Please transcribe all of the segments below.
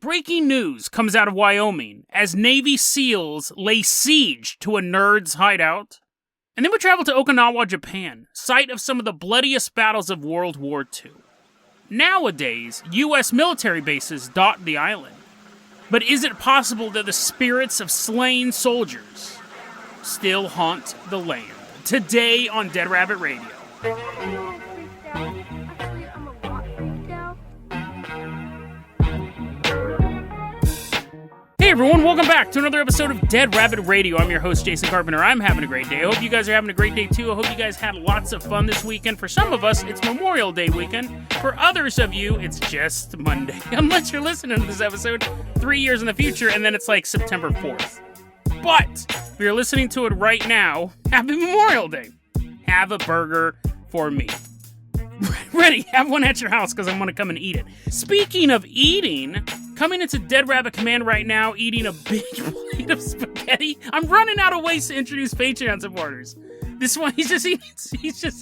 Breaking news comes out of Wyoming as Navy SEALs lay siege to a nerd's hideout. And then we travel to Okinawa, Japan, site of some of the bloodiest battles of World War II. Nowadays, U.S. military bases dot the island. But is it possible that the spirits of slain soldiers still haunt the land? Today on Dead Rabbit Radio. Hey everyone, welcome back to another episode of Dead Rabbit Radio. I'm your host, Jason Carpenter. I'm having a great day. I hope you guys are having a great day too. I hope you guys had lots of fun this weekend. For some of us, it's Memorial Day weekend. For others of you, it's just Monday. Unless you're listening to this episode 3 years in the future, and then it's like September 4th. But if you're listening to it right now, happy Memorial Day. Have a burger for me. Ready, have one at your house because I'm going to come and eat it. Speaking of eating, coming into Dead Rabbit Command right now, eating a big plate of spaghetti. I'm running out of ways to introduce Patreon supporters. This one, he's just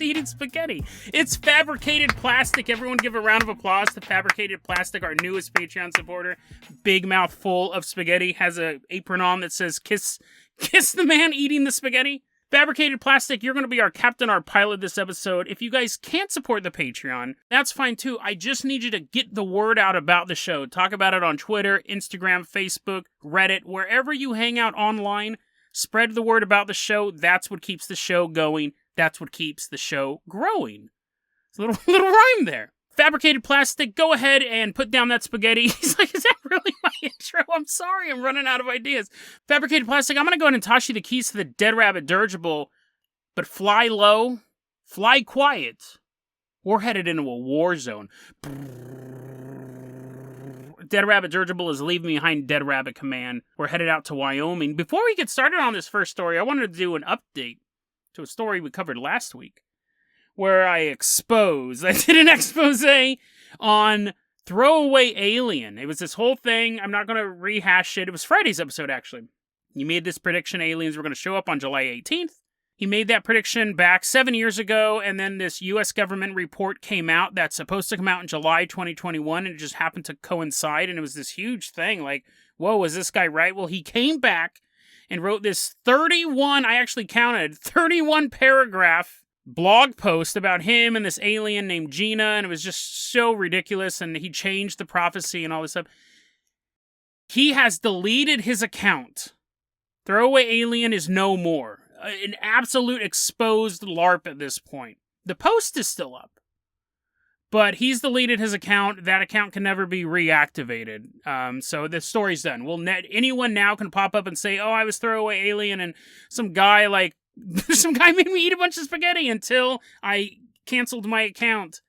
eating spaghetti. It's Fabricated Plastic. Everyone give a round of applause to Fabricated Plastic, our newest Patreon supporter. Big mouth full of spaghetti, has a apron on that says, kiss the man eating the spaghetti. Fabricated Plastic, you're going to be our captain, our pilot this episode. If you guys can't support the Patreon, that's fine too. I just need you to get the word out about the show. Talk about it on Twitter, Instagram, Facebook, Reddit, wherever you hang out online. Spread the word about the show. That's what keeps the show going. That's what keeps the show growing. It's a little rhyme there. Fabricated Plastic, go ahead and put down that spaghetti. He's like, is that really my intro? I'm sorry, I'm running out of ideas. Fabricated Plastic, I'm going to go ahead and toss you the keys to the Dead Rabbit dirigible, but fly low, fly quiet. We're headed into a war zone. Dead Rabbit dirigible is leaving behind Dead Rabbit Command. We're headed out to Wyoming. Before we get started on this first story, I wanted to do an update to a story we covered last week, where I did an expose on Throwaway Alien. It was this whole thing. I'm not going to rehash it. It was Friday's episode, actually. He made this prediction aliens were going to show up on July 18th. He made that prediction back 7 years ago, and then this U.S. government report came out that's supposed to come out in July 2021, and it just happened to coincide, and it was this huge thing. Like, whoa, is this guy right? Well, he came back and wrote this 31 paragraph blog post about him and this alien named Gina, and it was just so ridiculous, and he changed the prophecy and all this stuff. He has deleted his account. Throwaway Alien is no more. An absolute exposed LARP at this point. The post is still up, but he's deleted his account. That account can never be reactivated. So the story's done. Anyone now can pop up and say, oh, I was Throwaway Alien, and some guy made me eat a bunch of spaghetti until I canceled my account.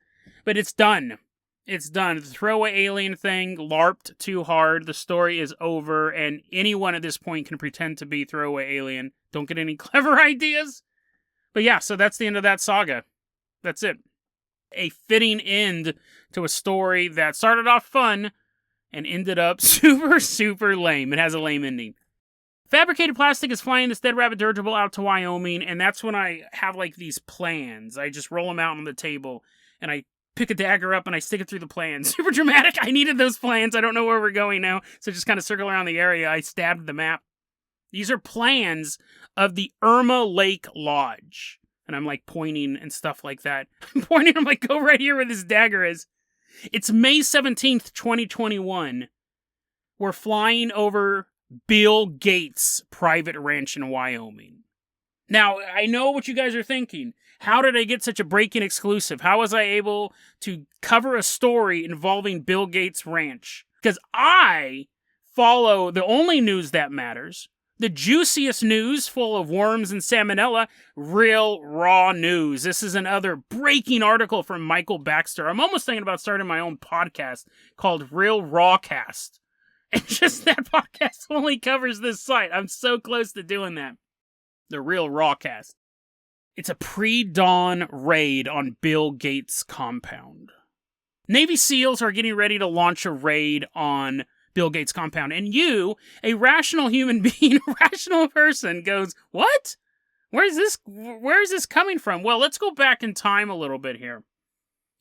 But it's done. It's done. The Throwaway Alien thing LARPed too hard. The story is over, and anyone at this point can pretend to be Throwaway Alien. Don't get any clever ideas. But yeah, so that's the end of that saga. That's it. A fitting end to a story that started off fun and ended up super, super lame. It has a lame ending. Fabricated Plastic is flying this Dead Rabbit dirigible out to Wyoming, and that's when I have like these plans. I just roll them out on the table, and I pick a dagger up and I stick it through the plans. Super dramatic. I needed those plans. I don't know where we're going now, so just kind of circle around the area. I stabbed the map. These are plans of the Irma Lake Lodge, and I'm like pointing and stuff like that. I'm pointing. I'm like, go right here where this dagger is. It's May 17th, 2021. We're flying over Bill Gates' private ranch in Wyoming. Now, I know what you guys are thinking. How did I get such a break-in exclusive? How was I able to cover a story involving Bill Gates' ranch? Because I follow the only news that matters, the juiciest news full of worms and salmonella, Real Raw News. This is another breaking article from Michael Baxter. I'm almost thinking about starting my own podcast called Real Rawcast. And just that podcast only covers this site. I'm so close to doing that. The Real Rawcast. It's a pre-dawn raid on Bill Gates' compound. Navy SEALs are getting ready to launch a raid on Bill Gates' compound. And you, a rational human being, a rational person, goes, what? Where is this coming from? Well, let's go back in time a little bit here.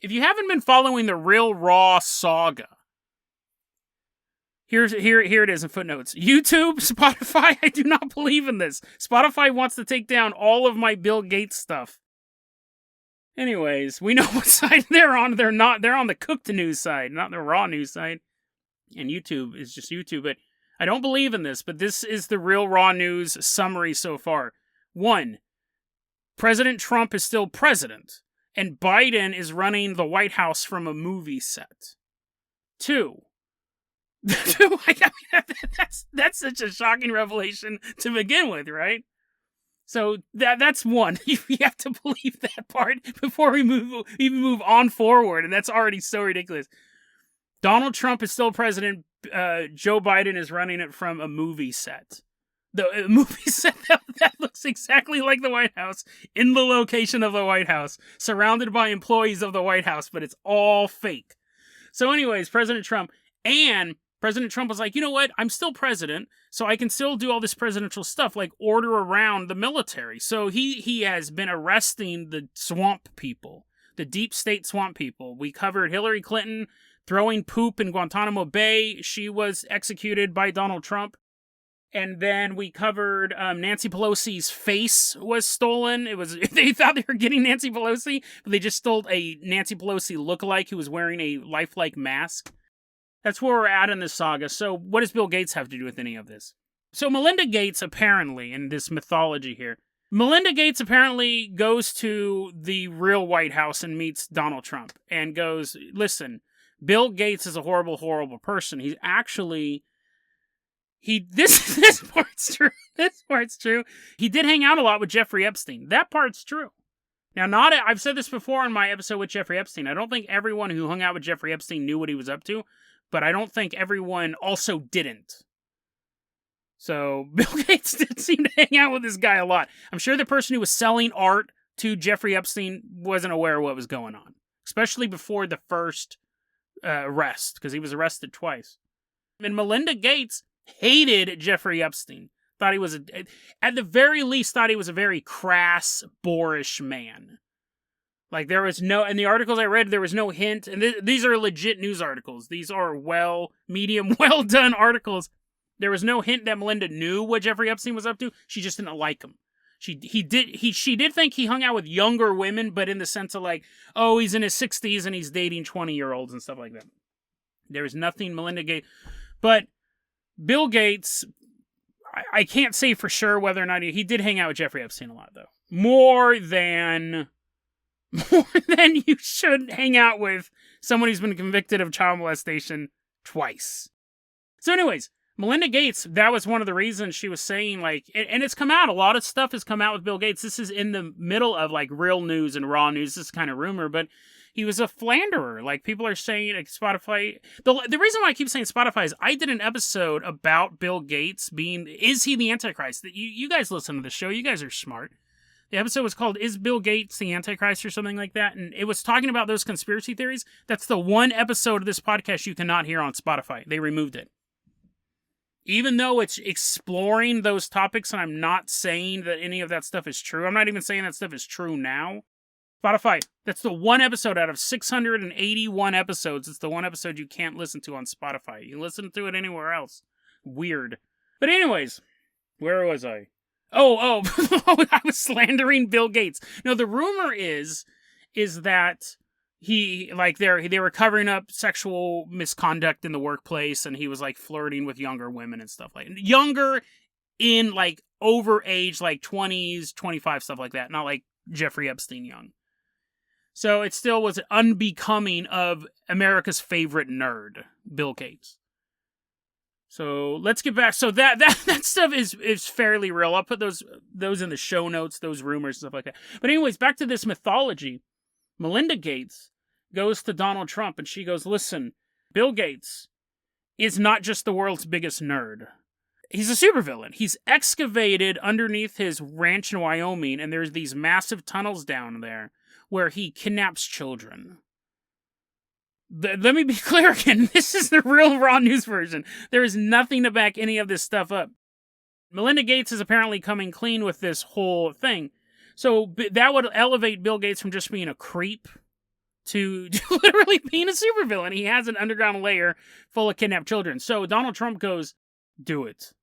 If you haven't been following the Real Raw saga, Here it is in footnotes. YouTube, Spotify, I do not believe in this. Spotify wants to take down all of my Bill Gates stuff. Anyways, we know what side they're on. They're on the cooked news side, not the raw news side. And YouTube is just YouTube, but I don't believe in this, but this is the real raw news summary so far. 1, President Trump is still president, and Biden is running the White House from a movie set. 2, that's such a shocking revelation to begin with, right? So that's 1. You have to believe that part before we move on forward, and that's already so ridiculous. Donald Trump is still president. Joe Biden is running it from a movie set. The movie set that looks exactly like the White House, in the location of the White House, surrounded by employees of the White House, but it's all fake. So anyways, President Trump was like, you know what? I'm still president, so I can still do all this presidential stuff, like order around the military. So he has been arresting the swamp people, the deep state swamp people. We covered Hillary Clinton throwing poop in Guantanamo Bay. She was executed by Donald Trump. And then we covered Nancy Pelosi's face was stolen. They thought they were getting Nancy Pelosi, but they just stole a Nancy Pelosi lookalike who was wearing a lifelike mask. That's where we're at in this saga. So what does Bill Gates have to do with any of this? So Melinda Gates apparently, in this mythology here, Melinda Gates apparently goes to the real White House and meets Donald Trump and goes, listen, Bill Gates is a horrible, horrible person. He's actually... This part's true. This part's true. He did hang out a lot with Jeffrey Epstein. That part's true. Now, I've said this before in my episode with Jeffrey Epstein. I don't think everyone who hung out with Jeffrey Epstein knew what he was up to, but I don't think everyone also didn't. So, Bill Gates did seem to hang out with this guy a lot. I'm sure the person who was selling art to Jeffrey Epstein wasn't aware of what was going on, especially before the first arrest, because he was arrested twice. And Melinda Gates hated Jeffrey Epstein. Thought he was, at the very least, thought he was a very crass, boorish man. Like, there was no, in the articles I read, there was no hint, and these are legit news articles. These are medium, well-done articles. There was no hint that Melinda knew what Jeffrey Epstein was up to. She just didn't like him. She did think he hung out with younger women, but in the sense of like, oh, he's in his 60s and he's dating 20-year-olds and stuff like that. There was nothing Melinda Gates, but Bill Gates, I can't say for sure whether or not he did hang out with Jeffrey Epstein a lot, though. More than you should hang out with someone who's been convicted of child molestation twice. So anyways, Melinda Gates, that was one of the reasons she was saying, like, and it's come out, a lot of stuff has come out with Bill Gates. This is in the middle of, like, real news and raw news, this kind of rumor, but he was a philanderer. Like, people are saying, like, Spotify... The reason why I keep saying Spotify is I did an episode about Bill Gates being... Is he the Antichrist? You guys listen to the show. You guys are smart. The episode was called, Is Bill Gates the Antichrist? Or something like that. And it was talking about those conspiracy theories. That's the one episode of this podcast you cannot hear on Spotify. They removed it. Even though it's exploring those topics, and I'm not saying that any of that stuff is true. I'm not even saying that stuff is true now. Spotify, that's the one episode out of 681 episodes. It's the one episode you can't listen to on Spotify. You can listen to it anywhere else. Weird. But anyways, where was I? Oh, I was slandering Bill Gates. No, the rumor is that they were covering up sexual misconduct in the workplace, and he was like flirting with younger women and stuff like that. Younger in like over age, like 20s, 25, stuff like that. Not like Jeffrey Epstein young. So it still was unbecoming of America's favorite nerd, Bill Gates. So let's get back. So that stuff is fairly real. I'll put those in the show notes, those rumors, stuff like that. But anyways, back to this mythology. Melinda Gates goes to Donald Trump and she goes, listen, Bill Gates is not just the world's biggest nerd. He's a supervillain. He's excavated underneath his ranch in Wyoming, and there's these massive tunnels down there where he kidnaps children. Let me be clear again. This is the real raw news version. There is nothing to back any of this stuff up. Melinda Gates is apparently coming clean with this whole thing. So that would elevate Bill Gates from just being a creep to literally being a supervillain. He has an underground lair full of kidnapped children. So Donald Trump goes, do it.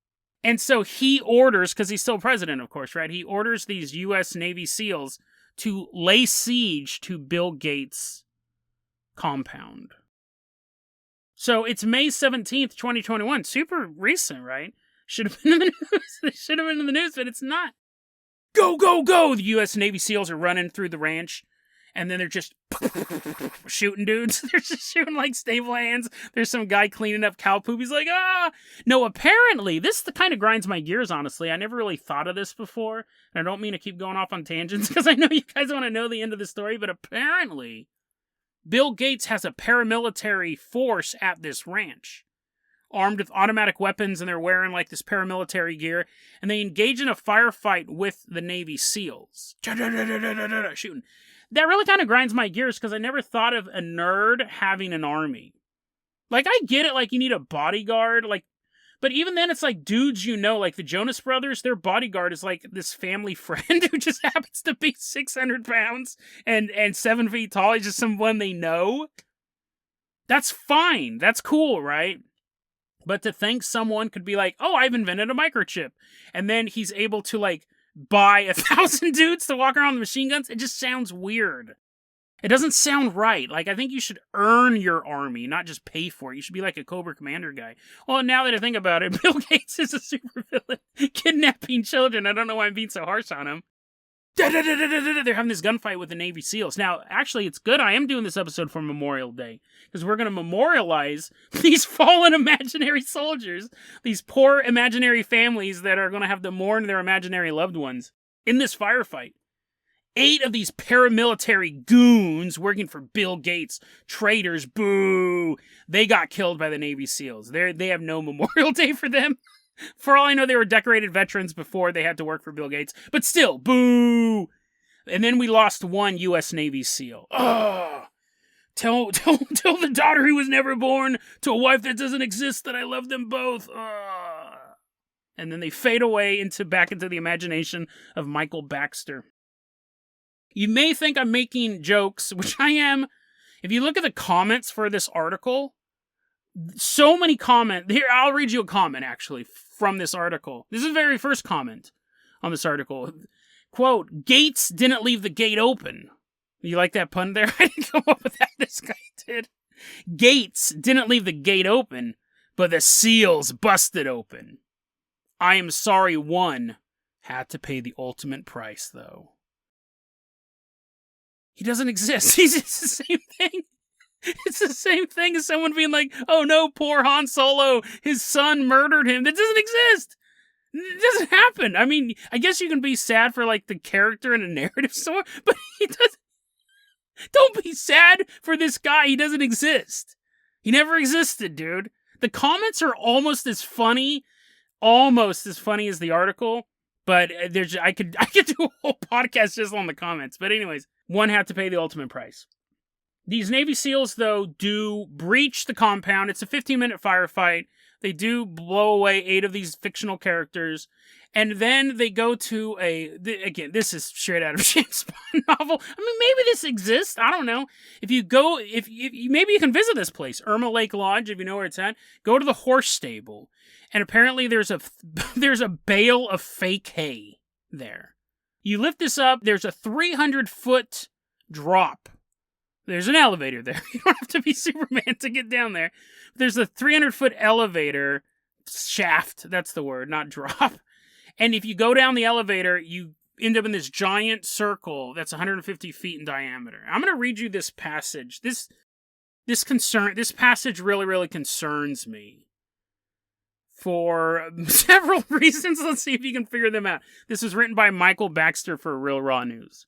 And so he orders, because he's still president, of course, right? He orders these U.S. Navy SEALs to lay siege to Bill Gates' compound. So it's May 17th, 2021. Super recent, right? Should have been in the news. It should have been in the news, but it's not. Go, go, go! The U.S. Navy SEALs are running through the ranch. And then they're just shooting dudes. They're just shooting like stable hands. There's some guy cleaning up cow poop. He's like, ah! No, apparently, this kind of grinds my gears, honestly. I never really thought of this before. And I don't mean to keep going off on tangents because I know you guys want to know the end of the story. But apparently, Bill Gates has a paramilitary force at this ranch, armed with automatic weapons, and they're wearing like this paramilitary gear. And they engage in a firefight with the Navy SEALs. Shooting. That really kind of grinds my gears because I never thought of a nerd having an army. Like, I get it, like, you need a bodyguard, like, but even then, it's like dudes you know, like the Jonas Brothers, their bodyguard is like this family friend who just happens to be 600 pounds and 7 feet tall. He's just someone they know. That's fine. That's cool, right? But to think someone could be like, oh, I've invented a microchip. And then he's able to, like, buy 1,000 dudes to walk around with machine guns, it just sounds weird. It doesn't sound right. Like, I think you should earn your army, not just pay for it. You should be like a Cobra Commander guy. Well, now that I think about it, Bill Gates is a supervillain kidnapping children. I don't know why I'm being so harsh on him. They're having this gunfight with the Navy SEALs. Now, actually, it's good I am doing this episode for Memorial Day, because we're going to memorialize these fallen imaginary soldiers, these poor imaginary families that are going to have to mourn their imaginary loved ones in this firefight. 8 of these paramilitary goons working for Bill Gates, traitors, boo, they got killed by the Navy SEALs. They have no Memorial Day for them. For all I know, they were decorated veterans before they had to work for Bill Gates. But still, boo! And then we lost 1 U.S. Navy SEAL. Ugh! Tell the daughter who was never born to a wife that doesn't exist that I love them both. Ugh! And then they fade away back into the imagination of Michael Baxter. You may think I'm making jokes, which I am. If you look at the comments for this article, so many comments. Here, I'll read you a comment, actually, from this article. This is the very first comment on this article. Quote, Gates didn't leave the gate open. You like that pun there? I didn't come up with that. This guy did. Gates didn't leave the gate open, but the SEALs busted open. I am sorry one had to pay the ultimate price, though. He doesn't exist. It's the same thing. It's the same thing as someone being like, oh no, poor Han Solo, his son murdered him. That doesn't exist. It doesn't happen. I mean, I guess you can be sad for, like, the character in a narrative story, but he doesn't. Don't be sad for this guy. He doesn't exist. He never existed, dude. The comments are almost as funny as the article, but I could do a whole podcast just on the comments. But anyways, one had to pay the ultimate price. These Navy SEALs, though, do breach the compound. It's a 15-minute firefight. They do blow away 8 of these fictional characters. And then they go to again, this is straight out of a James Bond novel. I mean, maybe this exists. I don't know. If you go, maybe you can visit this place, Irma Lake Lodge, if you know where it's at. Go to the horse stable. And apparently there's a bale of fake hay there. You lift this up, there's a 300-foot drop. There's an elevator there. You don't have to be Superman to get down there. There's a 300-foot elevator shaft. That's the word, not drop. And if you go down the elevator, you end up in this giant circle that's 150 feet in diameter. I'm going to read you this passage. This passage really, really concerns me for several reasons. Let's see if you can figure them out. This was written by Michael Baxter for Real Raw News.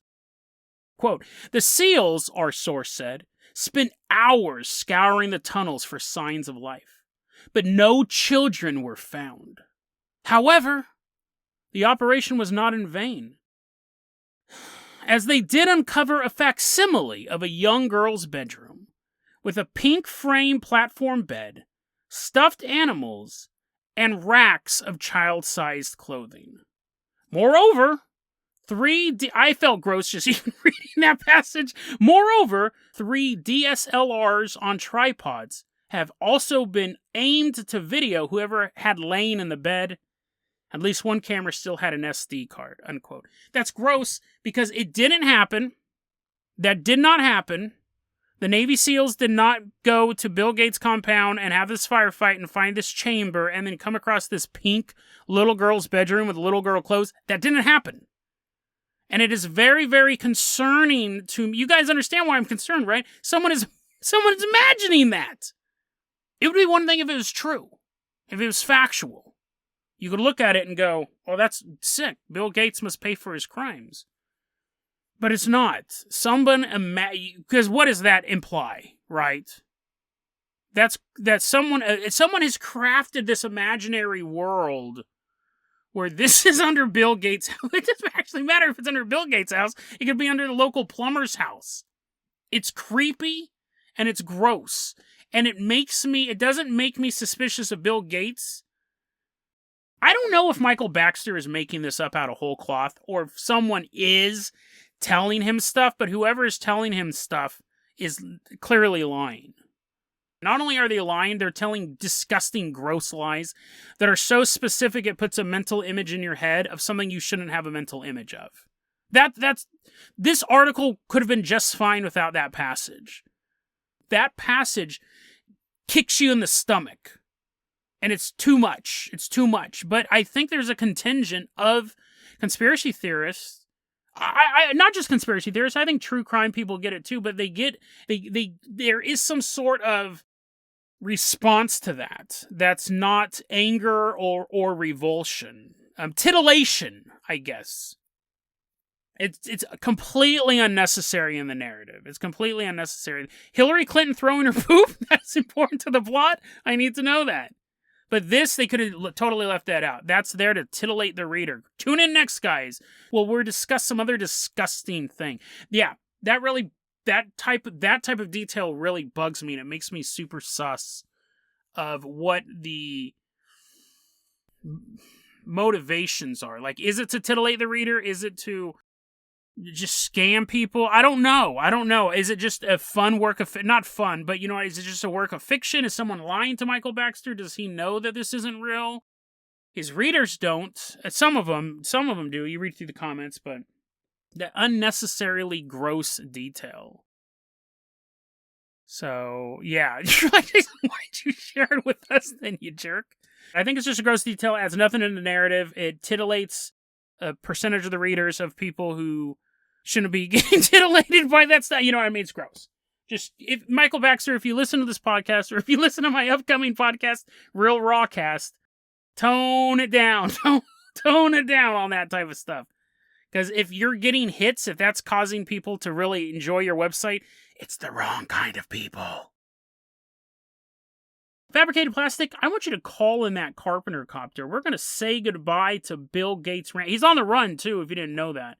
Quote, the SEALs, our source said, spent hours scouring the tunnels for signs of life, but no children were found. However, the operation was not in vain, as they did uncover a facsimile of a young girl's bedroom, with a pink frame platform bed, stuffed animals, and racks of child-sized clothing. Moreover, I felt gross just even reading that passage. Moreover, 3 DSLRs on tripods have also been aimed to video whoever had lain in the bed. At least one camera still had an SD card, unquote. That's gross because it didn't happen. That did not happen. The Navy SEALs did not go to Bill Gates' compound and have this firefight and find this chamber and then come across this pink little girl's bedroom with little girl clothes. That didn't happen. And it is very, very concerning to me. You guys understand why I'm concerned, right? Someone is imagining that. It would be one thing if it was true, if it was factual. You could look at it and go, oh, that's sick. Bill Gates must pay for his crimes. But it's not. Because what does that imply, right? That someone has crafted this imaginary world where this is under Bill Gates' house. It doesn't actually matter if it's under Bill Gates' house. It could be under the local plumber's house. It's creepy and it's gross. And it doesn't make me suspicious of Bill Gates. I don't know if Michael Baxter is making this up out of whole cloth or if someone is telling him stuff, but whoever is telling him stuff is clearly lying. Not only are they lying, they're telling disgusting, gross lies that are so specific it puts a mental image in your head of something you shouldn't have a mental image of. This article could have been just fine without that passage. That passage kicks you in the stomach. And it's too much. It's too much. But I think there's a contingent of conspiracy theorists. Not just conspiracy theorists. I think true crime people get it too. But there is some sort of response to that. That's not anger or revulsion. Titillation, I guess. It's completely unnecessary in the narrative. It's completely unnecessary. Hillary Clinton throwing her poop? That's important to the plot? I need to know that. But this, they could have totally left that out. That's there to titillate the reader. Tune in next, guys. Well, we'll discuss some other disgusting thing. Yeah, that type of detail really bugs me, and it makes me super sus of what the motivations are. Like, is it to titillate the reader? Is it to just scam people? I don't know. Is it just a fun work of not fun, but is it just a work of fiction? Is someone lying to Michael Baxter? Does he know that this isn't real? His readers don't. Some of them do. You read through the comments, but the unnecessarily gross detail. So, yeah. You're like, why'd you share it with us then, you jerk? I think it's just a gross detail. It adds nothing in the narrative. It titillates a percentage of the readers of people who shouldn't be getting titillated by that stuff. You know what I mean? It's gross. Just, if Michael Baxter, if you listen to this podcast, or if you listen to my upcoming podcast, Real Rawcast, tone it down. Tone it down on that type of stuff. Because if you're getting hits, if that's causing people to really enjoy your website, it's the wrong kind of people. Fabricated Plastic, I want you to call in that Carpenter copter. We're going to say goodbye to Bill Gates. He's on the run, too, if you didn't know that.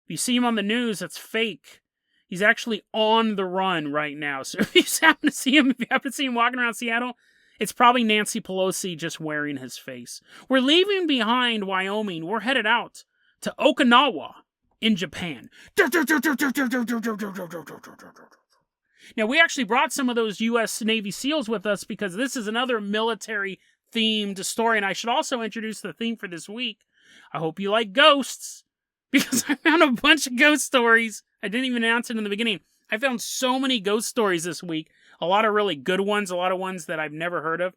If you see him on the news, that's fake. He's actually on the run right now. So if you happen to see him walking around Seattle, it's probably Nancy Pelosi just wearing his face. We're leaving behind Wyoming. We're headed out to Okinawa in Japan. Now, we actually brought some of those U.S. Navy SEALs with us because this is another military-themed story, and I should also introduce the theme for this week. I hope you like ghosts, because I found a bunch of ghost stories. I didn't even announce it in the beginning. I found so many ghost stories this week. A lot of really good ones, a lot of ones that I've never heard of.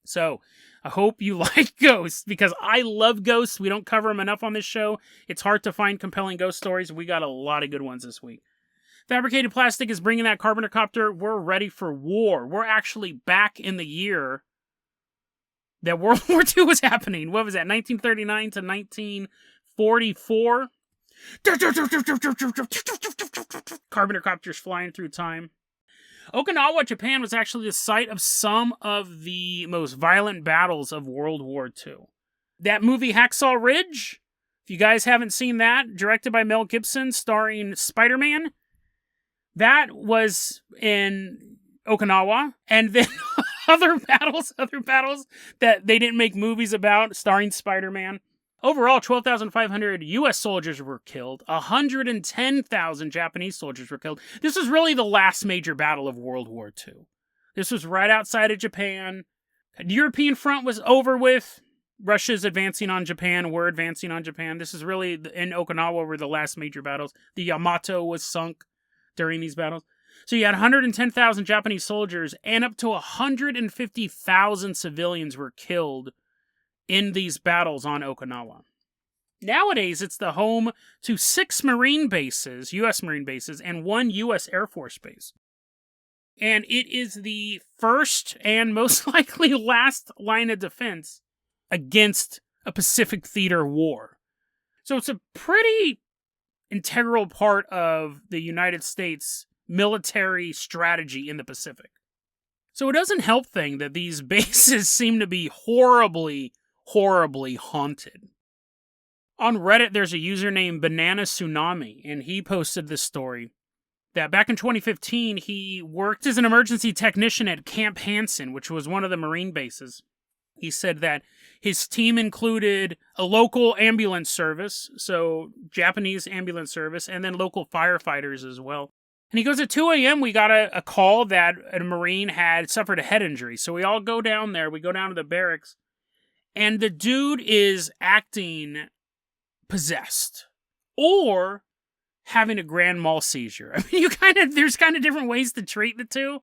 So, I hope you like ghosts, because I love ghosts. We don't cover them enough on this show. It's hard to find compelling ghost stories. We got a lot of good ones this week. Fabricated Plastic is bringing that Carpenter copter. We're ready for war. We're actually back in the year that World War II was happening. What was that, 1939 to 1944? Carpenter copters flying through time. Okinawa, Japan was actually the site of some of the most violent battles of World War II. That movie Hacksaw Ridge, if you guys haven't seen that, directed by Mel Gibson, starring Spider-Man, that was in Okinawa. And then other battles that they didn't make movies about, starring Spider-Man. Overall, 12,500 U.S. soldiers were killed. 110,000 Japanese soldiers were killed. This was really the last major battle of World War II. This was right outside of Japan. The European front was over with. Russia's advancing on Japan. We're advancing on Japan. This is really, in Okinawa were the last major battles. The Yamato was sunk during these battles. So you had 110,000 Japanese soldiers, and up to 150,000 civilians were killed in these battles on Okinawa. Nowadays, it's the home to 6 Marine bases, U.S. Marine bases, and 1 U.S. Air Force base. And it is the first and most likely last line of defense against a Pacific theater war. So it's a pretty integral part of the United States military strategy in the Pacific. So it doesn't help thing that these bases seem to be horribly haunted. On Reddit, there's a user named Banana Tsunami, and he posted this story that back in 2015, he worked as an emergency technician at Camp Hansen, which was one of the Marine bases. He said that his team included a local ambulance service, so Japanese ambulance service, and then local firefighters as well. And he goes, at 2 a.m., we got a call that a Marine had suffered a head injury. So we all go down there. We go down to the barracks. And the dude is acting possessed. Or having a grand mal seizure. I mean, there's kind of different ways to treat the two.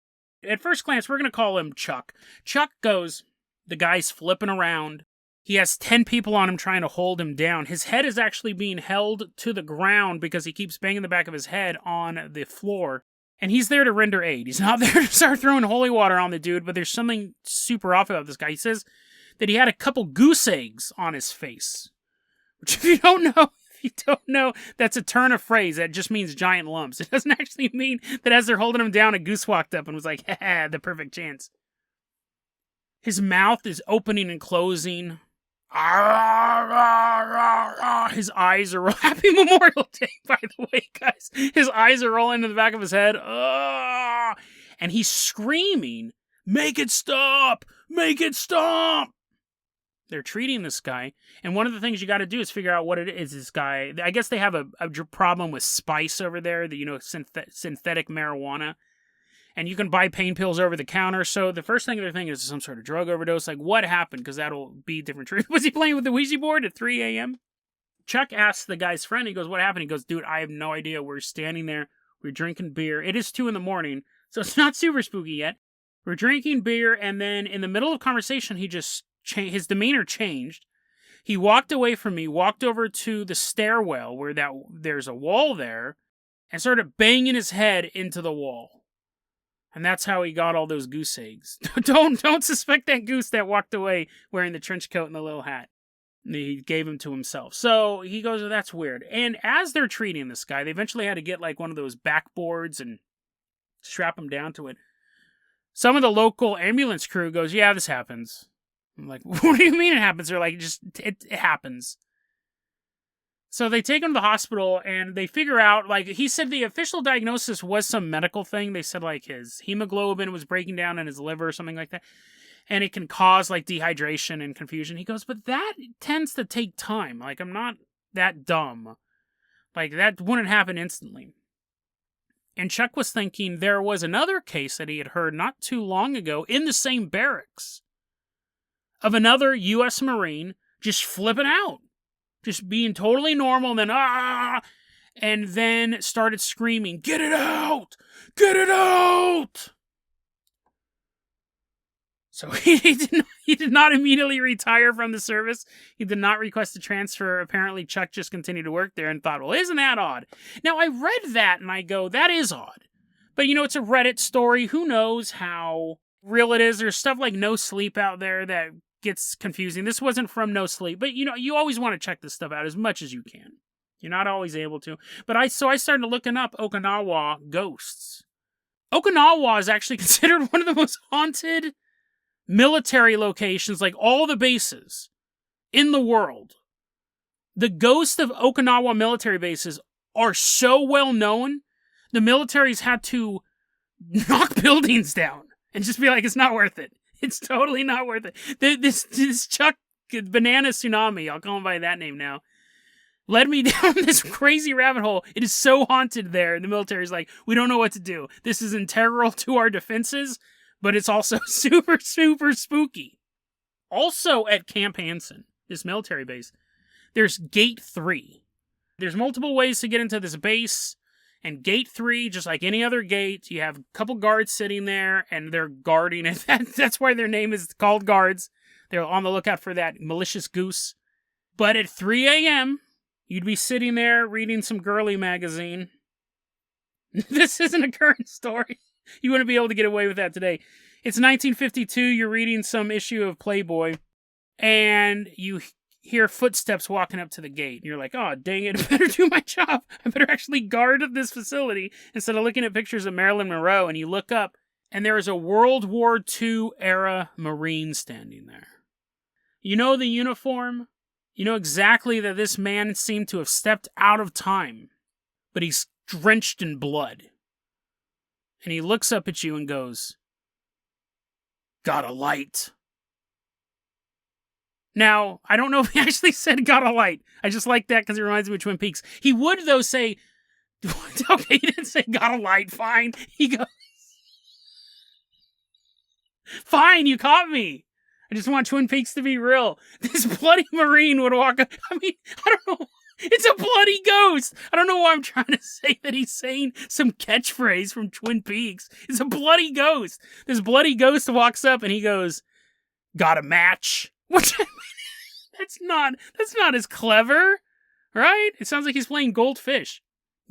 At first glance, we're going to call him Chuck. Chuck goes, the guy's flipping around. He has 10 people on him trying to hold him down. His head is actually being held to the ground because he keeps banging the back of his head on the floor. And he's there to render aid. He's not there to start throwing holy water on the dude, but there's something super off about this guy. He says that he had a couple goose eggs on his face. Which if you don't know, that's a turn of phrase. That just means giant lumps. It doesn't actually mean that as they're holding him down, a goose walked up and was like, ha, the perfect chance. His mouth is opening and closing. His eyes are Happy Memorial Day, by the way, guys. His eyes are rolling into the back of his head. And he's screaming, make it stop! Make it stop! They're treating this guy, and one of the things you got to do is figure out what it is. This guy, I guess they have a problem with spice over there, synthetic marijuana. And you can buy pain pills over the counter. So the first thing they're thinking is some sort of drug overdose. Like, what happened? Because that'll be different treatment. Was he playing with the Ouija board at 3 a.m.? Chuck asks the guy's friend. He goes, what happened? He goes, dude, I have no idea. We're standing there. We're drinking beer. It is 2 a.m, so it's not super spooky yet. We're drinking beer, and then in the middle of conversation, he just his demeanor changed. He walked away from me, walked over to the stairwell where there's a wall there, and started banging his head into the wall. And that's how he got all those goose eggs. Don't suspect that goose that walked away wearing the trench coat and the little hat. He gave them to himself. So he goes, oh, that's weird. And as they're treating this guy, they eventually had to get like one of those backboards and strap him down to it. Some of the local ambulance crew goes, yeah, this happens. I'm like, what do you mean it happens? They're like, it happens. So they take him to the hospital, and they figure out, like, he said the official diagnosis was some medical thing. They said, like, his hemoglobin was breaking down in his liver or something like that. And it can cause, like, dehydration and confusion. He goes, but that tends to take time. Like, I'm not that dumb. Like, that wouldn't happen instantly. And Chuck was thinking there was another case that he had heard not too long ago in the same barracks of another U.S. Marine just flipping out. Just being totally normal, and then started screaming, get it out! Get it out! So he did not immediately retire from the service. He did not request a transfer. Apparently, Chuck just continued to work there and thought, well, isn't that odd? Now, I read that, and I go, that is odd. But, it's a Reddit story. Who knows how real it is? There's stuff like No Sleep out there that gets confusing. This wasn't from No Sleep, but you always want to check this stuff out as much as you can. You're not always able to. But I started looking up Okinawa ghosts. Okinawa is actually considered one of the most haunted military locations, like all the bases in the world. The ghosts of Okinawa military bases are so well known, the military's had to knock buildings down and just be like, it's not worth it. It's totally not worth it. This Chuck Banana Tsunami, I'll call him by that name now, led me down this crazy rabbit hole. It is so haunted there. And the military's like, we don't know what to do. This is integral to our defenses, but it's also super, super spooky. Also at Camp Hansen, this military base, there's Gate 3. There's multiple ways to get into this base. And Gate 3, just like any other gate, you have a couple guards sitting there, and they're guarding it. That's why their name is called guards. They're on the lookout for that malicious goose. But at 3 a.m., you'd be sitting there reading some girly magazine. This isn't a current story. You wouldn't be able to get away with that today. It's 1952, you're reading some issue of Playboy, and you hear footsteps walking up to the gate. And you're like, oh, dang it, I better do my job. I better actually guard this facility instead of looking at pictures of Marilyn Monroe. And you look up, and there is a World War II era Marine standing there. You know the uniform? You know exactly that this man seemed to have stepped out of time, but he's drenched in blood. And he looks up at you and goes, got a light. Now, I don't know if he actually said got a light. I just like that because it reminds me of Twin Peaks. He would, though, say, okay, he didn't say got a light, fine. He goes, fine, you caught me. I just want Twin Peaks to be real. This bloody Marine would walk up. I mean, I don't know. It's a bloody ghost. I don't know why I'm trying to say that he's saying some catchphrase from Twin Peaks. It's a bloody ghost. This bloody ghost walks up and he goes, got a match. Which, I mean, that's not as clever, right? It sounds like he's playing Goldfish.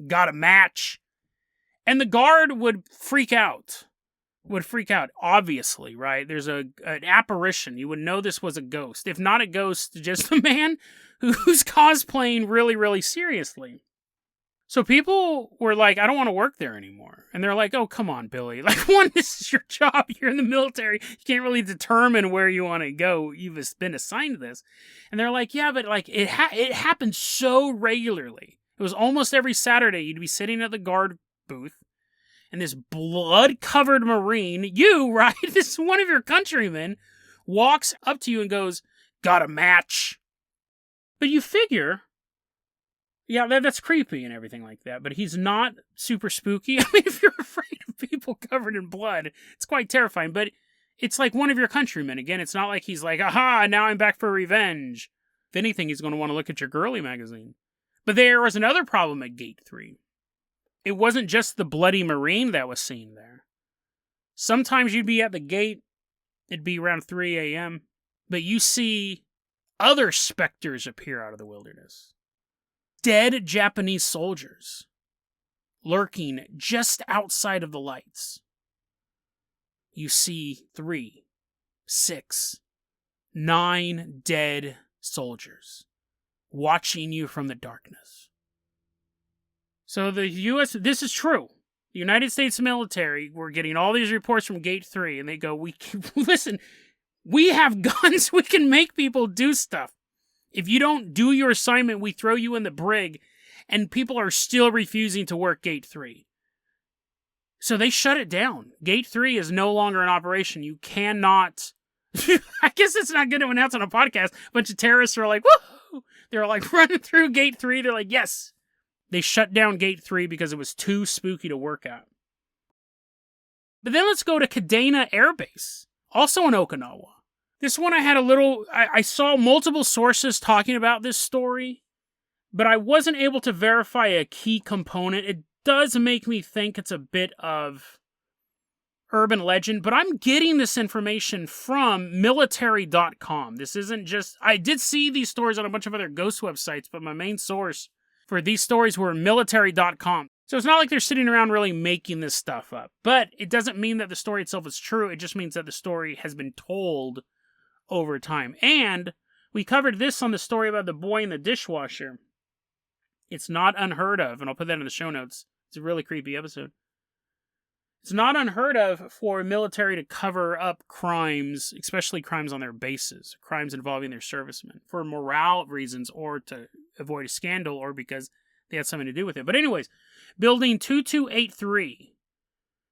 Got a match. And the guard would freak out. Obviously, right? There's an apparition. You would know this was a ghost. If not a ghost, just a man who's cosplaying really, really seriously. So people were like, I don't want to work there anymore. And they're like, oh, come on, Billy. Like, one, this is your job. You're in the military. You can't really determine where you want to go. You've been assigned this. And they're like, yeah, but like it happened so regularly. It was almost every Saturday. You'd be sitting at the guard booth. And this blood-covered Marine, you, right? This is one of your countrymen, walks up to you and goes, got a match. But you figure, yeah, that's creepy and everything like that, but he's not super spooky. I mean, if you're afraid of people covered in blood, it's quite terrifying, but it's like one of your countrymen. Again, it's not like he's like, aha, now I'm back for revenge. If anything, he's going to want to look at your girly magazine. But there was another problem at Gate 3. It wasn't just the bloody Marine that was seen there. Sometimes you'd be at the gate, it'd be around 3 a.m., but you see other specters appear out of the wilderness. Dead Japanese soldiers lurking just outside of the lights. You see 3, 6, 9 dead soldiers watching you from the darkness. So the U.S., this is true. The United States military, we're getting all these reports from Gate 3, and they go, listen, we have guns, we can make people do stuff. If you don't do your assignment, we throw you in the brig, and people are still refusing to work Gate 3. So they shut it down. Gate 3 is no longer in operation. You cannot... I guess it's not good to announce on a podcast. A bunch of terrorists are like, woohoo! They're like running through Gate 3. They're like, yes! They shut down Gate 3 because it was too spooky to work at. But then let's go to Kadena Air Base, also in Okinawa. This one I had I saw multiple sources talking about this story, but I wasn't able to verify a key component. It does make me think it's a bit of urban legend, but I'm getting this information from military.com. This isn't just... I did see these stories on a bunch of other ghost websites, but my main source for these stories were military.com. So it's not like they're sitting around really making this stuff up. But it doesn't mean that the story itself is true. It just means that the story has been told over time. And we covered this on the story about the boy in the dishwasher. It's not unheard of, and I'll put that in the show notes. It's a really creepy episode. It's not unheard of for military to cover up crimes, especially crimes on their bases, crimes involving their servicemen, for morale reasons or to avoid a scandal or because they had something to do with it. But anyways, Building 2283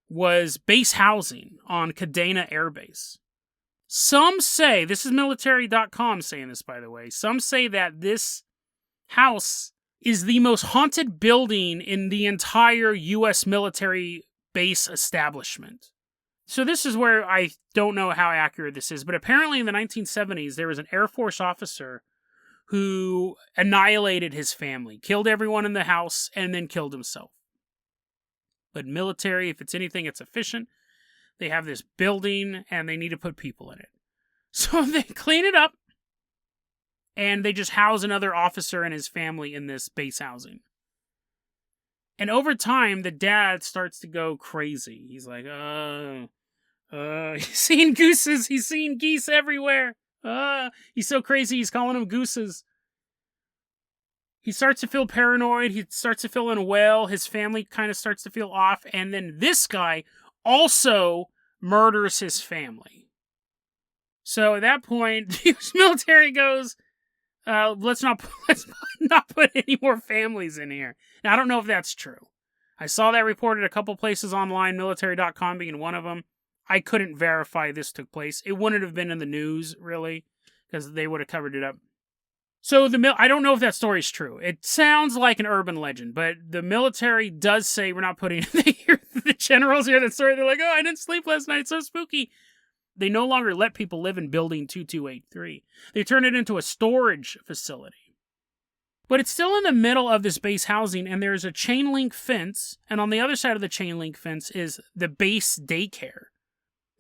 was base housing on Kadena Air Base. Some say, this is military.com saying this, by the way, some say that this house is the most haunted building in the entire U.S. military base establishment. So this is where I don't know how accurate this is, but apparently in the 1970s, there was an Air Force officer who annihilated his family, killed everyone in the house, and then killed himself. But military, if it's anything, it's efficient. They have this building, and they need to put people in it. So they clean it up, and they just house another officer and his family in this base housing. And over time, the dad starts to go crazy. He's like, he's seeing gooses. He's seeing geese everywhere. He's so crazy, he's calling them gooses. He starts to feel paranoid. He starts to feel unwell. His family kind of starts to feel off. And then this guy also murders his family. So at that point, the US military goes, let's not put any more families in here. Now, I don't know if that's true. I saw that reported a couple places online, military.com being one of them. I couldn't verify this took place. It wouldn't have been in the news, really, because they would have covered it up. So I don't know if that story's true. It sounds like an urban legend, but the military does say we're not putting the generals hear the story. They're like, I didn't sleep last night. It's so spooky. They no longer let people live in building 2283. They turn it into a storage facility. But it's still in the middle of this base housing, and there's a chain link fence, and on the other side of the chain link fence is the base daycare.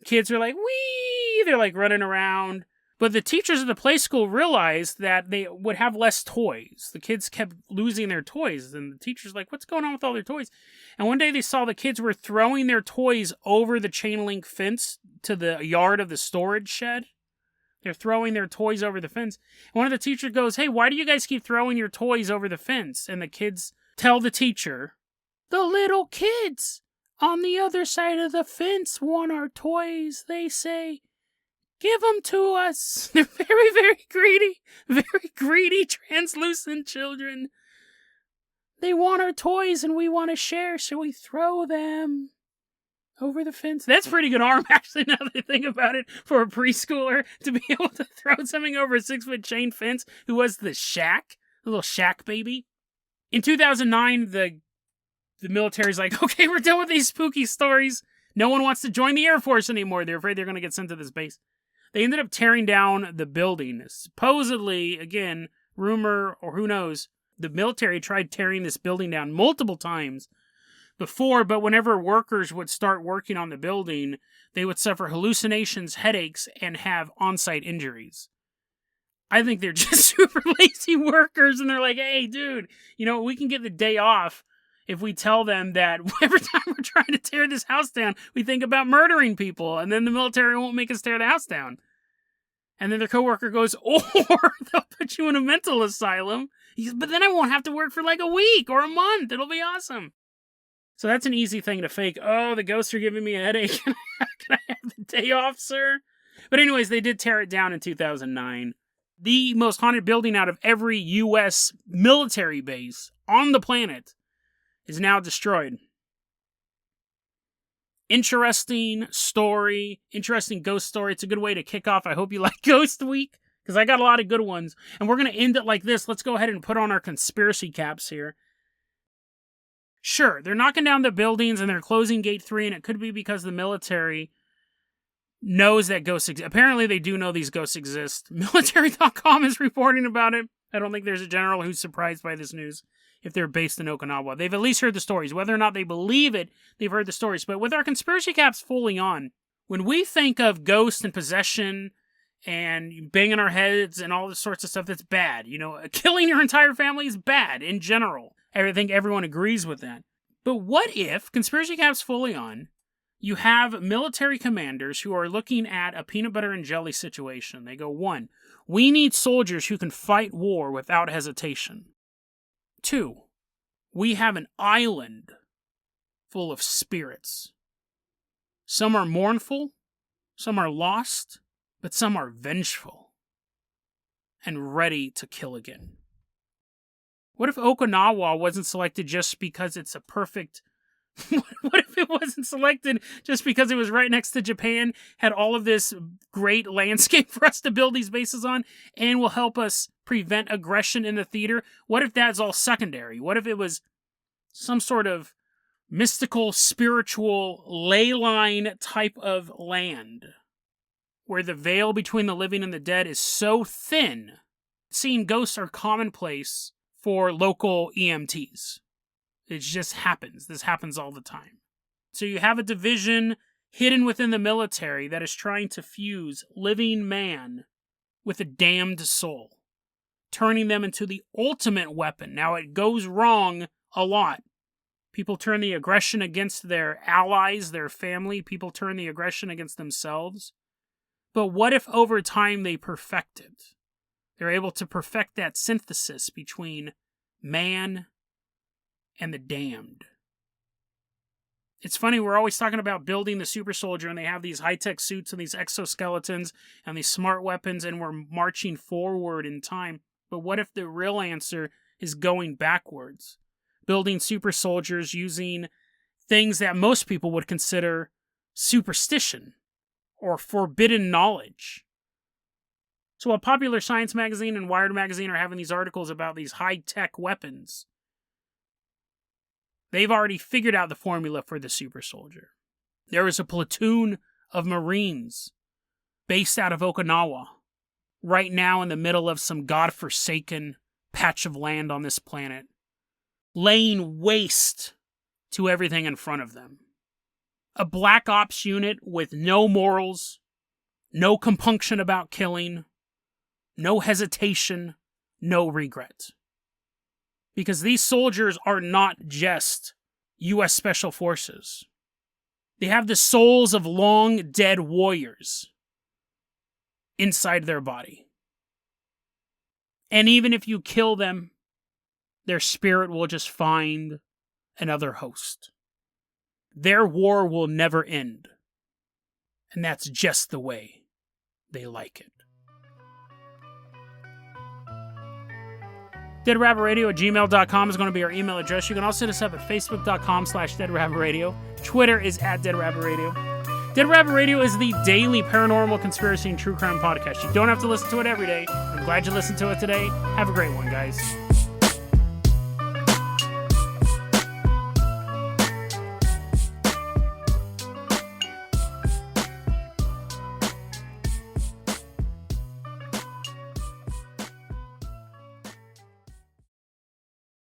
Kids are like, wee! They're like running around. But the teachers at the play school realized that they would have less toys. The kids kept losing their toys, and the teacher's like, what's going on with all their toys? And one day they saw the kids were throwing their toys over the chain link fence to the yard of the storage shed. They're throwing their toys over the fence. And one of the teachers goes, hey, why do you guys keep throwing your toys over the fence? And the kids tell the teacher, the little kids on the other side of the fence want our toys. They say, give them to us. They're very, very greedy, translucent children. They want our toys and we want to share, so we throw them over the fence. That's pretty good arm, actually, now that I think about it, for a preschooler to be able to throw something over a 6-foot chain fence who was the little shack baby. In 2009, the military's like, okay, we're done with these spooky stories. No one wants to join the Air Force anymore. They're afraid they're going to get sent to this base. They ended up tearing down the building. Supposedly, again, rumor or who knows, the military tried tearing this building down multiple times before, but whenever workers would start working on the building, they would suffer hallucinations, headaches, and have on-site injuries. I think they're just super lazy workers, and they're like, hey, dude, we can get the day off if we tell them that every time we're trying to tear this house down, we think about murdering people, and then the military won't make us tear the house down. And then their coworker goes, or they'll put you in a mental asylum. He says, but then I won't have to work for like a week or a month. It'll be awesome. So that's an easy thing to fake. Oh, the ghosts are giving me a headache. Can I have the day off, sir? But anyways, they did tear it down in 2009. The most haunted building out of every U.S. military base on the planet is now destroyed. Interesting story. Interesting ghost story. It's a good way to kick off. I hope you like Ghost Week, because I got a lot of good ones. And we're going to end it like this. Let's go ahead and put on our conspiracy caps here. Sure, they're knocking down the buildings and they're closing Gate 3, and it could be because the military knows that ghosts exist. Apparently, they do know these ghosts exist. Military.com is reporting about it. I don't think there's a general who's surprised by this news if they're based in Okinawa. They've at least heard the stories. Whether or not they believe it, they've heard the stories. But with our conspiracy caps fully on, when we think of ghosts and possession and banging our heads and all this sorts of stuff, that's bad. Killing your entire family is bad in general. I think everyone agrees with that. But what if, conspiracy caps fully on, you have military commanders who are looking at a peanut butter and jelly situation. They go, 1, we need soldiers who can fight war without hesitation. 2, we have an island full of spirits. Some are mournful, some are lost, but some are vengeful and ready to kill again. What if Okinawa wasn't selected just because it's a perfect What if it wasn't selected just because it was right next to Japan, had all of this great landscape for us to build these bases on, and will help us prevent aggression in the theater? What if that's all secondary? What if it was some sort of mystical, spiritual, ley line type of land where the veil between the living and the dead is so thin, seeing ghosts are commonplace for local EMTs. It just happens. This happens all the time. So you have a division hidden within the military that is trying to fuse living man with a damned soul, turning them into the ultimate weapon. Now, it goes wrong a lot. People turn the aggression against their allies, their family. People turn the aggression against themselves. But what if over time they perfect it? They're able to perfect that synthesis between man and the damned. It's funny, we're always talking about building the super soldier, and they have these high-tech suits and these exoskeletons and these smart weapons, and we're marching forward in time. But what if the real answer is going backwards? Building super soldiers using things that most people would consider superstition or forbidden knowledge. So while Popular Science Magazine and Wired Magazine are having these articles about these high-tech weapons, they've already figured out the formula for the super soldier. There is a platoon of Marines based out of Okinawa right now in the middle of some godforsaken patch of land on this planet, laying waste to everything in front of them. A black ops unit with no morals, no compunction about killing, no hesitation, no regret. Because these soldiers are not just U.S. Special Forces. They have the souls of long dead warriors inside their body. And even if you kill them, their spirit will just find another host. Their war will never end. And that's just the way they like it. DeadRabbitRadio@gmail.com is going to be our email address. You can also hit us up at Facebook.com/DeadRabbitRadio. Twitter is @DeadRabbitRadio. Dead Rabbit Radio is the daily paranormal, conspiracy, and true crime podcast. You don't have to listen to it every day. I'm glad you listened to it today. Have a great one, guys.